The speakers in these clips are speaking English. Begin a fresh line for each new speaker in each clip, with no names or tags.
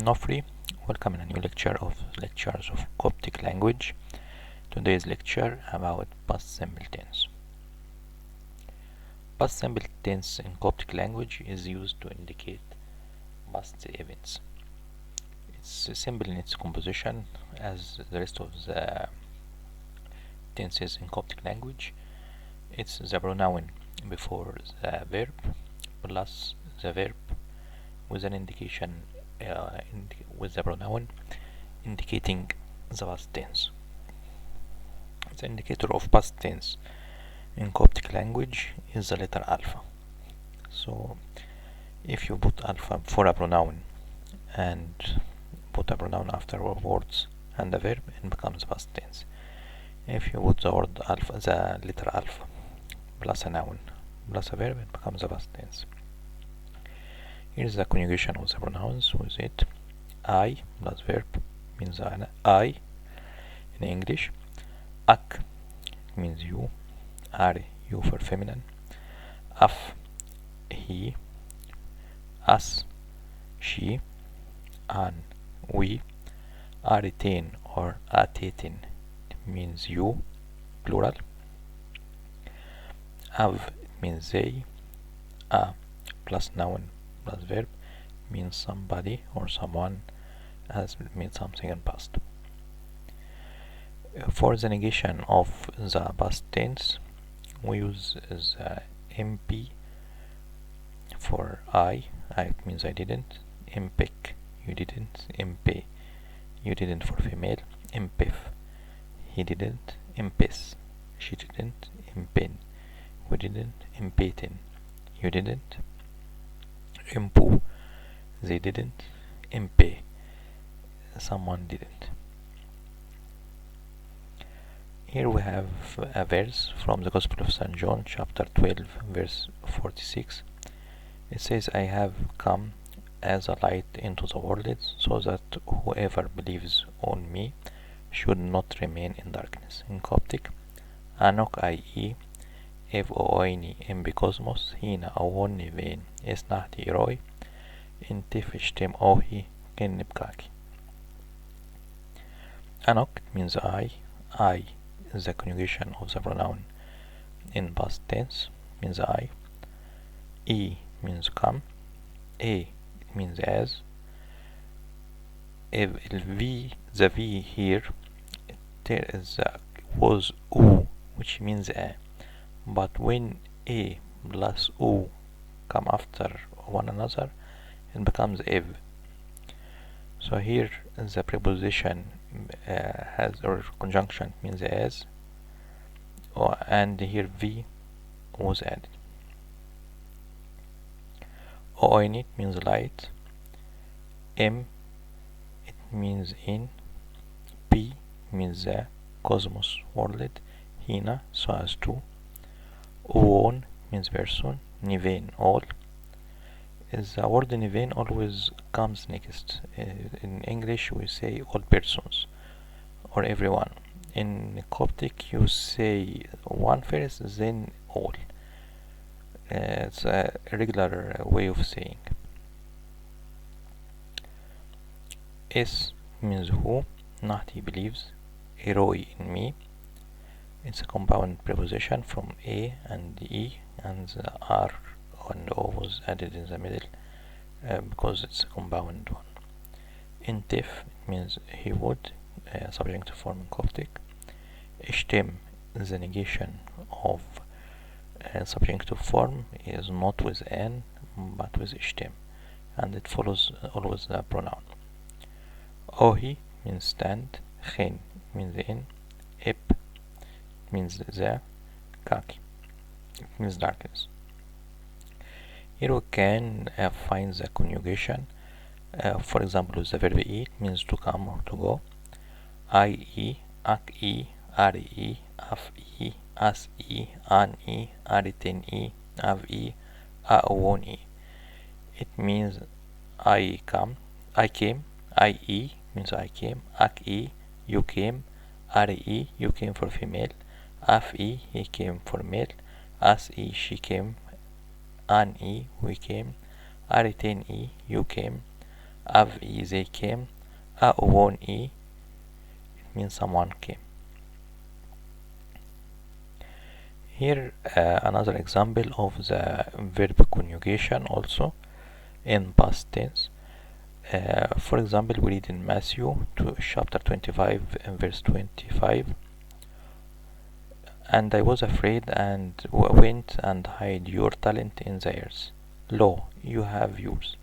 Nofri. Welcome in a new lecture of lectures of Coptic language. Today's lecture about past simple tense. Past simple tense in Coptic language is used to indicate past events. It's simple in its composition as the rest of the tenses in Coptic language. It's the pronoun before the verb plus the verb with an indication with the pronoun indicating the past tense. The indicator of past tense in Coptic language is the letter alpha. So if you put alpha for a pronoun and put a pronoun after words and a verb, it becomes past tense. If you put the word alpha, the letter alpha plus a noun plus a verb, it becomes a past tense. Here's the conjugation of the pronouns with it. I plus verb means I in English. Ak means you. Are, you for feminine. Af, he. Us, she. An, we. Aritain or atetin means you, plural. Av means they. A plus noun plus verb means somebody or someone has meant something in past. For the negation of the past tense, we use the MP for I means I didn't. Impec, you didn't. Impe, you didn't for female. Impef, he didn't. Impes, she didn't. Impen, we didn't. Impetin, you didn't. Impu, they didn't. Impe, someone didn't. Here we have a verse from the Gospel of St. John, chapter 12, verse 46. It says, I have come as a light into the world, so that whoever believes on me should not remain in darkness. In Coptic, Anok I.E. Ev oini embikosmos hina awoni vein esnahti iroi intif ishtem ohi kennibkaki. Anok means I is the conjugation of the pronoun in past tense, means I. E means come. A means as. If the V here, there is was U, which means a. But when A plus U come after one another, it becomes ev. So here the preposition has, or conjunction means as, and here V was added. Oinit means light. M, it means in. P means the cosmos, world. Hina, so as to. Uon means person. Niven, all. The word niven always comes next. In English we say all persons or everyone. In Coptic you say one first, then all. It's a regular way of saying. S means who, not he believes. Eroi, in me. It's a compound preposition from A and E, and the R and O was added in the middle because it's a compound one. Intif, it means he would, subjunctive form in Coptic. Ishtem, the negation of subjunctive form, is not with an but with ishtem, and it follows always the pronoun. Ohi means stand. Chen means in. Ip means the. Kaki, it means darkness. Here we can find the conjugation. For example, with the verb eat means to come or to go. I-E, ak-E, ari-E, af-E, as-E, an-E, aritin-E, av-E, a-won-E. It means I came. I-E means I came. Ak-E, you came. Ari-E, you came for female. Af-E, he came for male. As-E, she came. An-E, we came. Aritin-E, you came. Av e, they came. A won e, it means someone came. Here another example of the verb conjugation also in past tense. For example, we read in Matthew chapter 25 and verse 25. And I was afraid and went and hid your talent in the earth. Lo, you have yours.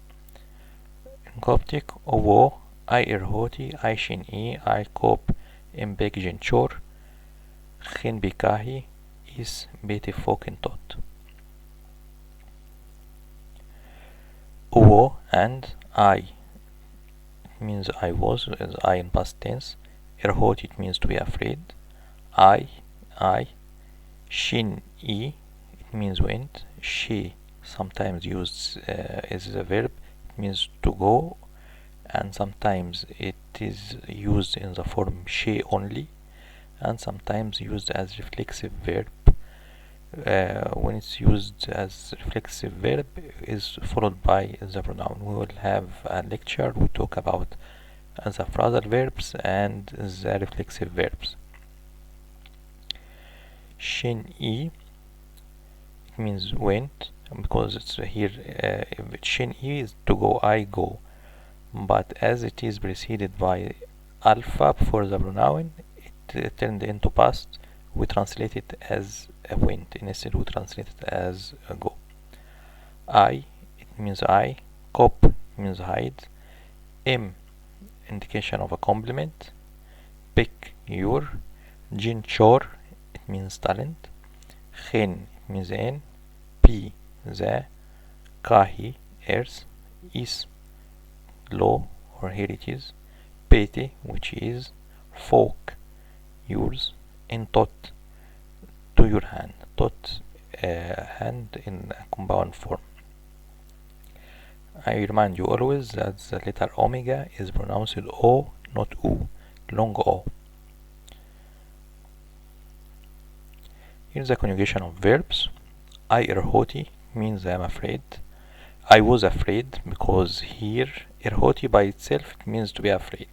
In Coptic, owo, I erhoti, I shin e, I kop, imbek genchor, gen bikahi, is bete fokin tot. Owo and I means I was, as I in past tense. Erhoti, it means to be afraid. I, shin e, it means went. She, sometimes used as a verb, it means to go, and sometimes it is used in the form she only, and sometimes used as reflexive verb. When it's used as reflexive verb is followed by the pronoun. We will have a lecture we talk about the phrasal verbs and the reflexive verbs. Shin e, it means went, because it's here shin e is to go, I go, but as it is preceded by alpha before the pronoun, it turned into past. We translate it as a went, instead we translate it as a go. I, it means I. Kop means hide. M, indication of a complement. Pick, your. Jin chor, it means talent. Gen, it means in. P, the. Kahi, earth. Is, law or heritage. Pete, which is. Folk, yours. In tot, to your hand. Tot, hand in a compound form. I remind you always that the letter omega is pronounced O, not U, long O. Here's the conjugation of verbs. I erhoti means I am afraid. I was afraid, because here erhoti by itself it means to be afraid.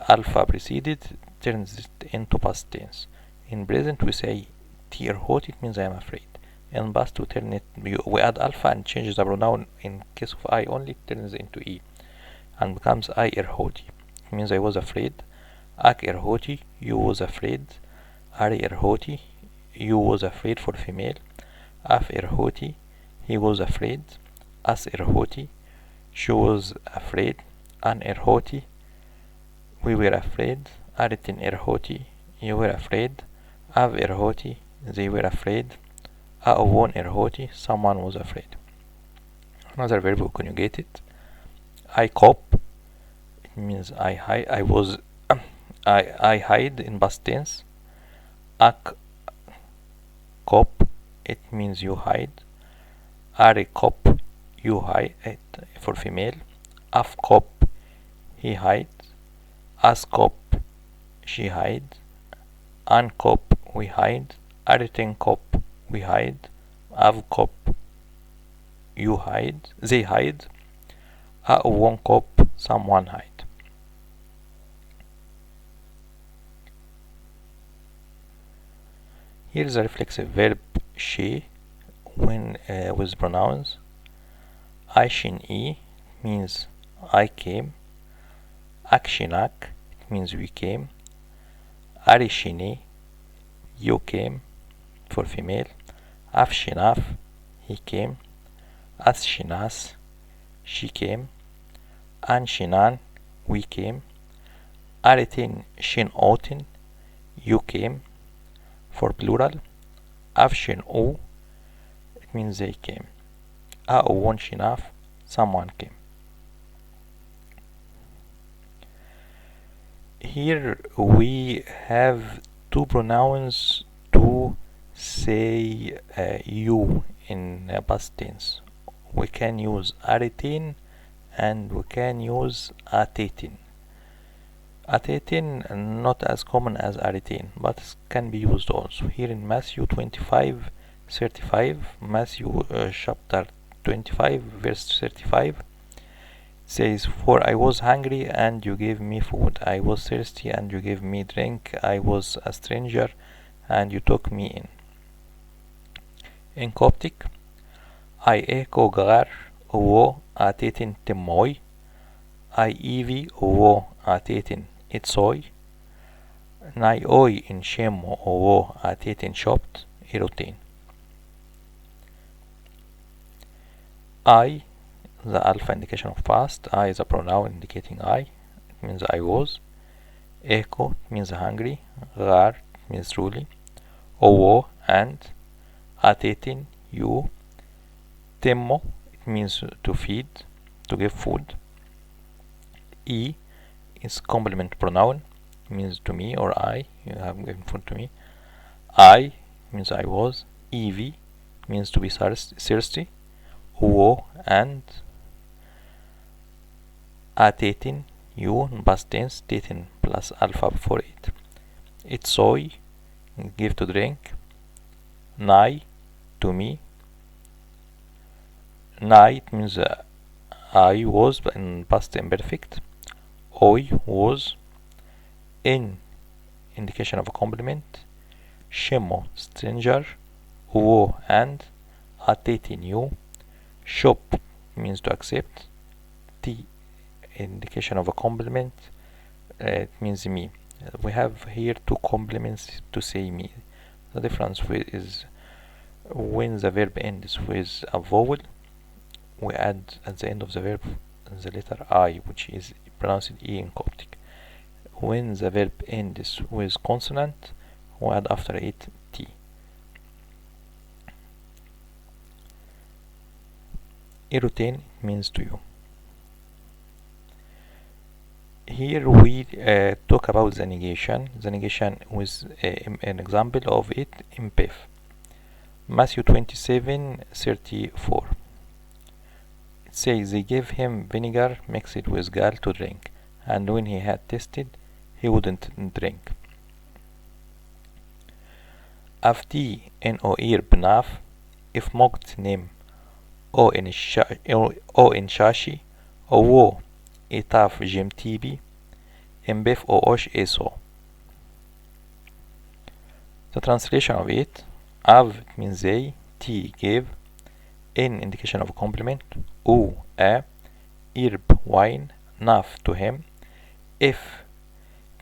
Alpha preceded turns it into past tense. In present we say ti erhoti, it means I am afraid. In past we turn it, we add alpha and change the pronoun. In case of I only, it turns into e and becomes I erhoti. It means I was afraid. Ak erhoti, you was afraid. Ari erhoti, you was afraid for female. Af erhoti, he was afraid. As erhoti, she was afraid. An erhoti, we were afraid. Aritin erhoti, you were afraid. Av erhoti, they were afraid. Aovon erhoti, someone was afraid. Another verb we conjugated. I cop, it means I hide. I was I hide in past tense. Ak cop, it means you hide. Ari cop, you hide for female. Af cop, he hides. As cop, she hide. An cop, we hide. Aritin cop, we hide. Av cop, you hide. They hide. A one cop, someone hide. Here's a reflexive verb she when with pronouns. I shin e means I came. Akshinak, it means we came. Arishini, you came for female. Afshinaf, he came. Asshinas, she came. Anshinan, we came. Aritin shin otin, you came for plural. Afshin u, it means they came. Aowon shinaf, someone came. Here we have two pronouns to say you in past tense. We can use aritin and we can use atetin. Atetin not as common as aritin, but can be used also. Here in Matthew 25:35, Matthew chapter 25 verse 35, it says, for I was hungry and you gave me food, I was thirsty and you gave me drink, I was a stranger and you took me in. In Coptic, I eko gar wo atetin timoy, I evi wo atetin itsoy, nai oi in shemo wo atetin shopt irotin. I, the alpha indication of past, I is a pronoun indicating I, it means I was. Eko means hungry, gar means truly, owo and, atetin you, temmo it means to feed, to give food. E is complement pronoun, means to me or I, you have given food to me. I means I was. Ev means to be thirsty. Uo and, atetin you, past tense, tetin plus alpha before it. Itsoy, give to drink. Nai, to me. Nai it means I was in past imperfect. Oi was. In indication of a complement. Shemo stranger. Uo and, atetin you. Shop means to accept. T indication of a complement, it means me. We have here two complements to say me. The difference is when the verb ends with a vowel, we add at the end of the verb the letter I, which is pronounced E in Coptic. When the verb ends with consonant, we add after it T. Erotin means to you. Here we talk about the negation. The negation with an example of it in Pef. Matthew 27:34. It says, they gave him vinegar mixed with gall to drink, and when he had tasted, he wouldn't drink. Afti en oir bnaf, if mocked name o in shashi, o wo etaf jemtibi, embef o osh eso. The translation of it: av means they, t gave, in indication of a complement, u a, irb wine, naf to him, if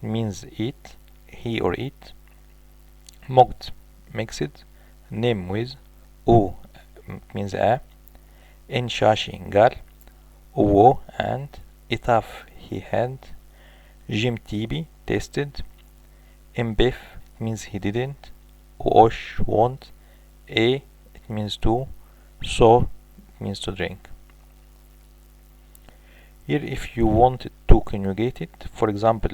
means it, he or it, mocked mixed, name with, u means a, in shashi gal, uwo and, itaf he had, jim tibi tasted, imbef means he didn't, uosh won't, a it means to, so it means to drink. Here if you want to conjugate it, for example,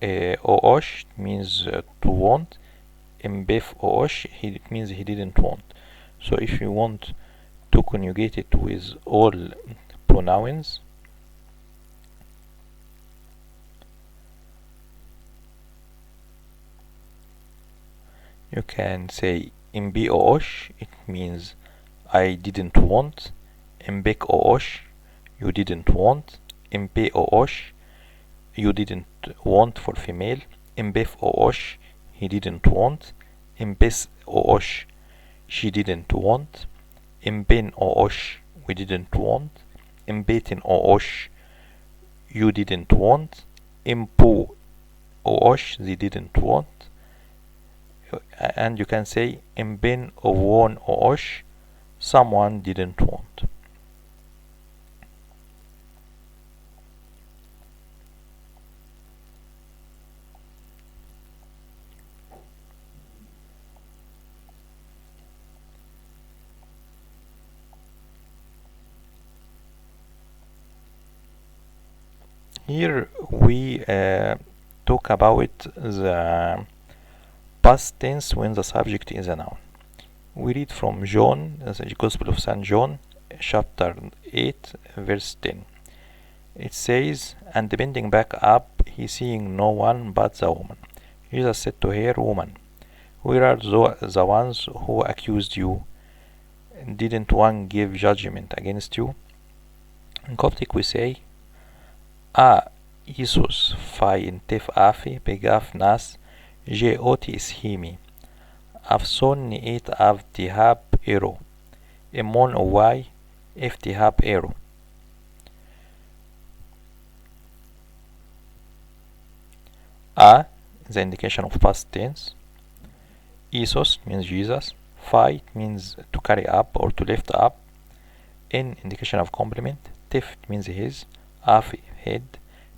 oosh means to want, imbef oosh it means he didn't want. So if you want to conjugate it with all pronouns, you can say imbi oosh, it means I didn't want, imbek oosh, you didn't want, impe oosh, you didn't want for female, imbef oosh, he didn't want, imbes oosh, she didn't want, imben oosh, we didn't want, imbetin oosh, you didn't want, impu oosh, they didn't want. And you can say imben owon oosh, someone didn't want. Here we talk about the past tense when the subject is a noun. We read from John, the Gospel of St. John, chapter 8, verse 10. It says, and bending back up, he seeing no one but the woman. Jesus said to her, woman, where are the ones who accused you? Didn't one give judgment against you? In Coptic we say A Isus Phi Intif Afi Begaf Nas J Oti Ishimi Afson Niit Av Tihab Ero Emon Owai Iftihab Ero. A is the indication of past tense. Isos means Jesus. Phi means to carry up or to lift up. In indication of complement. Tif means his. Af head.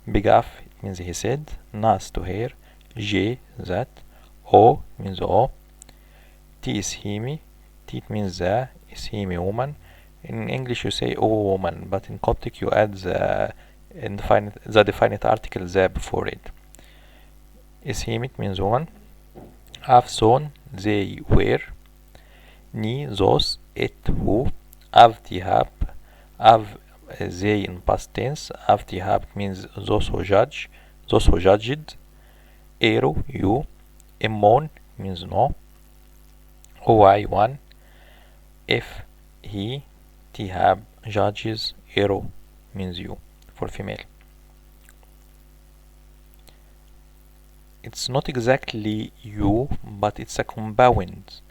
Bigaf means he said. Nas to hair. J that. O means O. T is himi. T means the. Is himi woman. In English you say O woman, but in Coptic you add the definite article the before it. Is him it means woman. Av son they were. Ni those it who. Av tihab av they in past tense. Av tihab means those who judge, those who judged. Ero you. Emon means no. Oi one. If he tihab judges. Ero means you for female. It's not exactly you, but it's a compound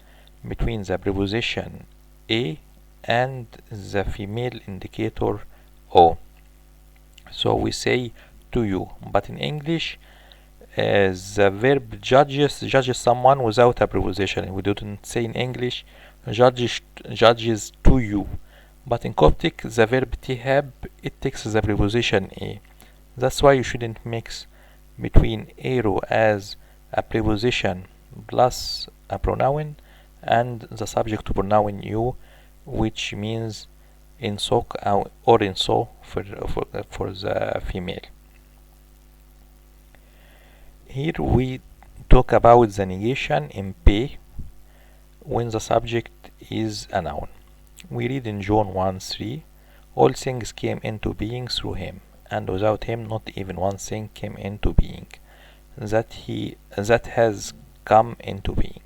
between the preposition a and the female indicator o. So we say to you, but in English the verb judges someone without a preposition. We didn't say in English judges to you, but in Coptic the verb tihab, it takes the preposition a. That's why you shouldn't mix between ero as a preposition plus a pronoun and the subject to pronoun you, which means in so or in so for the female. Here we talk about the negation in pe when the subject is a noun. We read in John 1:3, all things came into being through him, and without him not even one thing came into being that has come into being.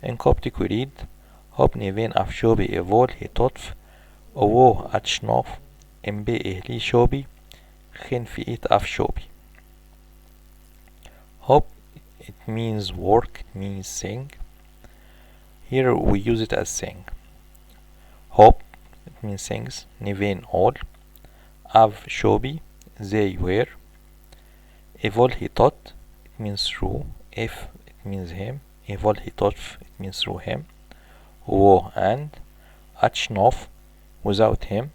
In Coptic we read Hob niven af shobi evol hitotf owo achnof mbe ehli shobi khin fiit af shobi. Hob, it means work, it means sing. Here we use it as sing. Hob, it means sings. Niven all. Av shobi, they were. Evol hitot, it means through. If, it means him. Evol hitotf, it means through him. Wo and. Achnof, without him.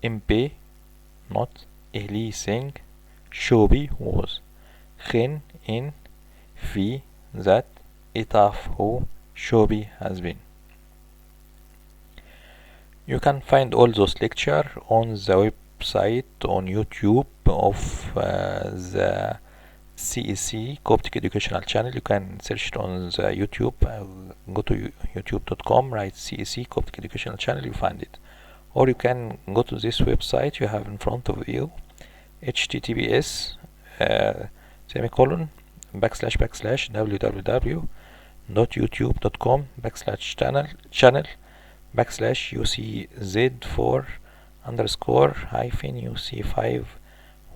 Impe, not. Ehli, sing. Shobi, was. Khin, in. Fi, that. Itaf, who. Shobi, has been. You can find all those lectures on the website on YouTube of the CEC Coptic Educational Channel. You can search it on the YouTube. Go to youtube.com, write CEC Coptic Educational Channel, you find it. Or you can go to this website you have in front of you, https www.youtube.com/channel/ucz4 underscore hyphen uc5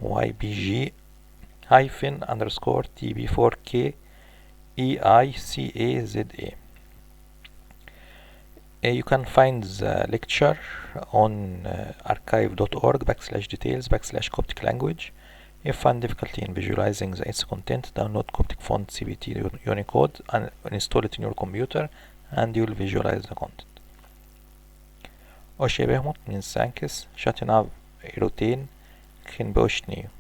ybg hyphen underscore tb4k eicaza. You can find the lecture on archive.org/details/Coptic language. If you find difficulty in visualizing its content, download Coptic font CBT Unicode and install it in your computer, and you will visualize the content. Oshebehmut means thanks. Shatinav erotain khin boshniu.